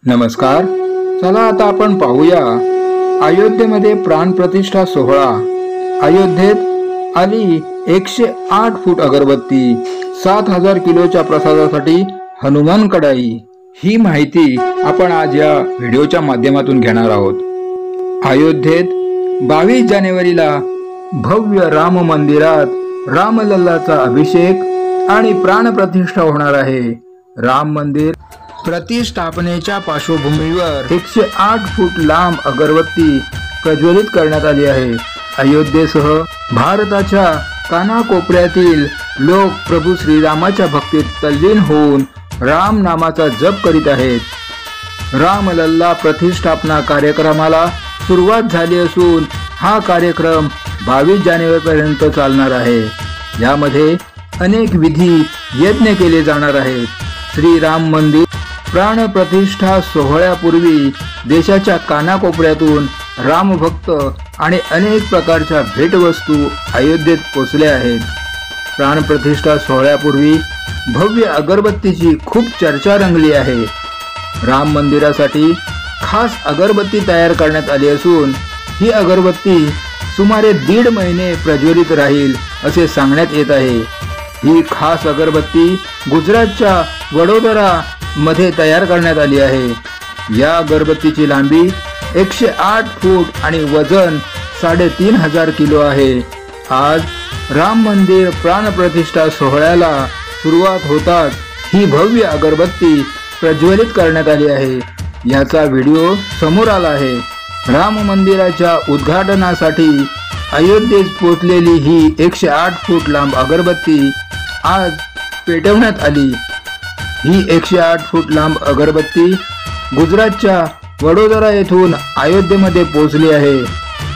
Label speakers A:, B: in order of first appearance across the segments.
A: नमस्कार. चला आता आपण पाहूया अयोध्येमध्ये प्राणप्रतिष्ठा सोहळा. अयोध्येत आली 108 फूट अगरबत्ती, 7000 किलोच्या प्रसादासाठी हनुमान कढाई. ही माहिती आपण आज या व्हिडिओच्या माध्यमातून घेणार आहोत. अयोध्येत 22 जानेवारीला भव्य राम मंदिरात रामलल्लाचा अभिषेक आणि प्राणप्रतिष्ठा होणार आहे. राम मंदिर प्रतिष्ठापनेच्या पार्श्वभूमीवर 108 फूट लांब अगरबत्ती प्रज्वलित करण्यात आली आहे. अयोध्येसह भारताच्या कानाकोपऱ्यातील लोक प्रभू श्रीरामाच्या भक्तीत तल्लीन होऊन राम नामाचा जप करीत आहेत. रामलल्ला प्रतिष्ठापना कार्यक्रमाला सुरुवात झाली असून हा कार्यक्रम 22 जानेवारीपर्यंत चालणार आहे. यामध्ये अनेक विधी यज्ञ केले जाणार आहेत. श्रीराम मंदिर प्राणप्रतिष्ठा सोहळ्यापूर्वी देशाच्या कानाकोपऱ्यातून रामभक्त आणि अनेक प्रकारच्या भेटवस्तू अयोध्येत पोहोचल्या आहेत. प्राणप्रतिष्ठा सोहळ्यापूर्वी भव्य अगरबत्तीची खूप चर्चा रंगली आहे. राम मंदिरासाठी खास अगरबत्ती तयार करण्यात आली असून ही अगरबत्ती सुमारे 1.5 महिने प्रज्वलित राहील असे सांगण्यात येत आहे. ही खास अगरबत्ती गुजरातच्या वडोदरा मध्ये तयार करण्यात आली आहे. या अगरबत्तीची लांबी 108 फूट आणि वजन 3500 किलो आहे. आज राम मंदिर प्राणप्रतिष्ठा सोहळ्याला सुरुवात होताच ही भव्य अगरबत्ती प्रज्वलित करण्यात आली आहे. याचा व्हिडिओ समोर आला आहे. राम मंदिराच्या उद्घाटनासाठी अयोध्येत पोहोचलेली ही 108 फूट लांब अगरबत्ती आज पेटवण्यात आली. ही 108 फूट लांब अगरबत्ती गुजरातच्या वडोदरा येथून अयोध्येमध्ये पोहोचली आहे.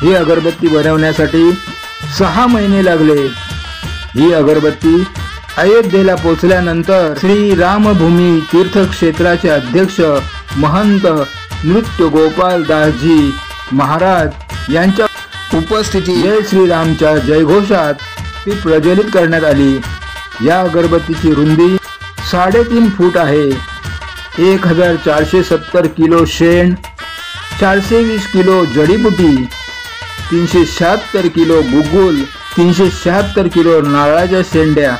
A: ही अगरबत्ती बनवण्यासाठी 6 महिने लागले. ही अगरबत्ती अयोध्येला पोहोचल्यानंतर श्री रामभूमी तीर्थक्षेत्राचे अध्यक्ष महंत नृत्य गोपाल दासजी महाराज यांच्या उपस्थितीत जय श्रीरामच्या जयघोषात ती प्रज्वलित करण्यात आली. या अगरबत्तीची रुंदी 3.5 फूट आहे. 1470 किलो शेण, 420 किलो जडीबुटी, 376 किलो गुगुल, 376 किलो नारळाच्या शेंड्या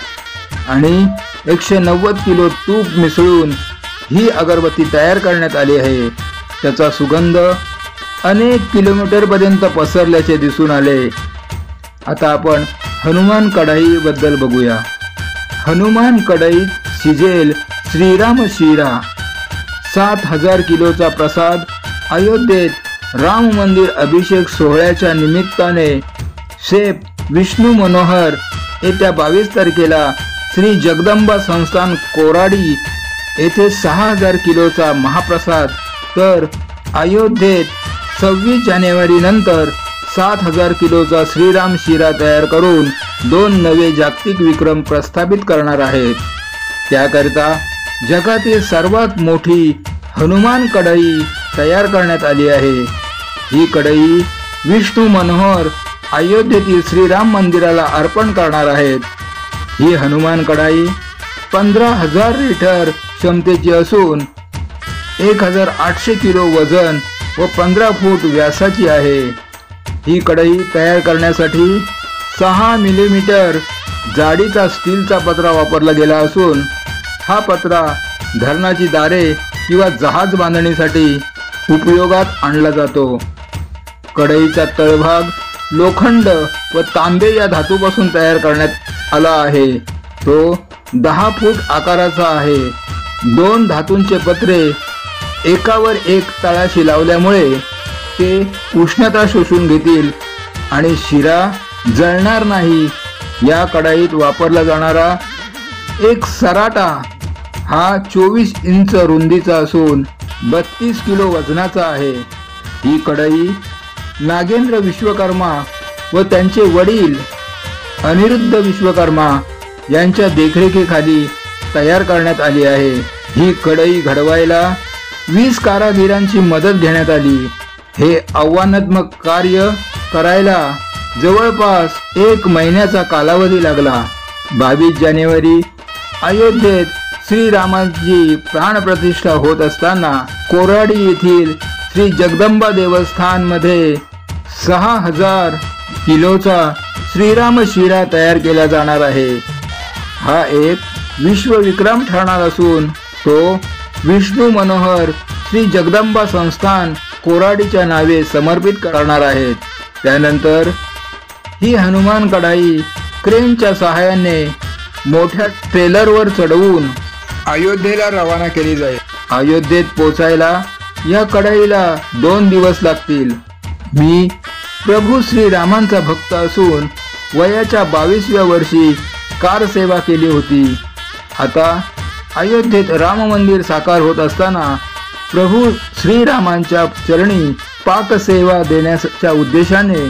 A: आणि 190 किलो तूप मिसळून ही अगरबत्ती तयार करण्यात आली आहे. त्याचा सुगंध अनेक किलोमीटर पर्यंत पसरल्याचे दिसून आले. आता आपण हनुमान कढाई बद्दल बघूया. हनुमान कढईत शिजेल श्रीराम शिरा. 7000 किलोचा प्रसाद अयोध्येत राम मंदिर अभिषेक सोहळ्याच्या निमित्ताने शेफ विष्णू मनोहर येत्या 22 तारखेला श्री जगदंबा संस्थान कोराडी येथे 6000 किलोचा महाप्रसाद, तर अयोध्येत 26 जानेवारी नंतर 7000 किलोचा श्रीराम शिरा तयार करून 2 नवे जागतिक विक्रम प्रस्थापित करणार आहेत. त्याकरिता जगातील सर्वात मोठी हनुमान कढई तयार करण्यात आली आहे. ही कढई विष्णू मनोहर अयोध्येतील श्रीराम मंदिराला अर्पण करणार आहेत. ही हनुमान कढई 15000 लिटर क्षमतेची असून 1800 किलो वजन व 15 फूट व्यासाची आहे. ही कढई तयार करण्यासाठी 6 मिलीमीटर जाडीचा स्टीलचा पत्रा वापरला गेला असून हा पत्रा धरणाची दारे किंवा जहाज बांधणीसाठी उपयोगात आणला जातो. कढईचा तळभाग लोखंड व तांबे या धातूपासून तयार करण्यात आला आहे. तो 10 फूट आकाराचा आहे. 2 धातूंचे पत्रे एकावर एक तळाशी लावल्यामुळे ते उष्णता शोषून घेतील आणि शिरा जळणार नाही. या कढईत वापरला जाणारा एक सराटा हा 24 इंच रुंदीचा असून 32 किलो वजनाचा आहे. ही कढई नागेंद्र विश्वकर्मा व त्यांचे वडील अनिरुद्ध विश्वकर्मा यांच्या देखरेखीखाली तयार करण्यात आली आहे. ही कढई घडवायला 20 कारागिरांची मदत घेण्यात आली. हे आव्हानात्मक कार्य करायला जवळपास 1 महिन्याचा कालावधी लागला. 22 जानेवारी अयोध्येत श्रीरामाची प्राणप्रतिष्ठा होत असताना कोराडी येथील श्री जगदंबा देवस्थान मध्ये 6000 किलोचा श्रीराम शिरा तयार केला जाणार आहे। हा एक विश्वविक्रम ठरणार असून तो विष्णू मनोहर श्री जगदंबा संस्थान कोराडीच्या नावे समर्पित करणार आहेत। त्यानंतर ही हनुमान कढाई क्रेनच्या सहाय्याने मोठ्या ट्रेलरवर चढवून अयोध्येला रवाना केली जाईल। अयोध्येत पोचायला या कढाईला 2 दिवस लागतील। मी प्रभू श्रीरामांचा भक्त असून वयाच्या 22व्या वर्षी कार सेवा केली होती। आता अयोध्येत राम मंदिर साकार होत असताना प्रभू श्रीरामांच्या चरणी पाक सेवा देण्याच्या उद्देशाने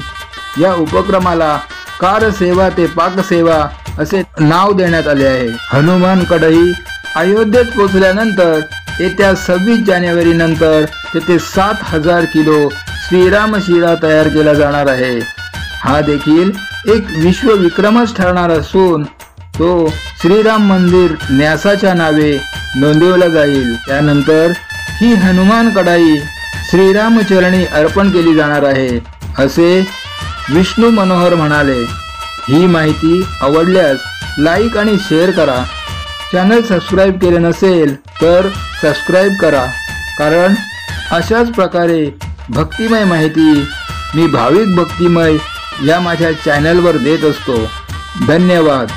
A: या उपक्रमाला कार सेवा ते पाक सेवा असे नाव देण्यात आले आहे। हनुमान कढई अयोध्येत पोहोचल्यानंतर येत्या 26 जानेवारी नंतर तेथे 7000 किलो श्रीराम शिरा तयार केला जाणार आहे। हा देखील एक विश्वविक्रमच ठरणार असून तो श्रीराम मंदिर न्यासाच्या नावे नोंदवला जाईल। त्यानंतर ही हनुमान कढाई श्रीरामचरणी अर्पण केली जाणार आहे असे विष्णू मनोहर म्हणाले। ही माहिती आवडल्यास लाईक आणि शेअर करा। चॅनल सबस्क्राईब केले नसेल तर सबस्क्राईब करा, कारण अशाच प्रकारे भक्तिमय माहिती मी भाविक भक्तिमय या माझ्या चॅनलवर देत असतो। धन्यवाद।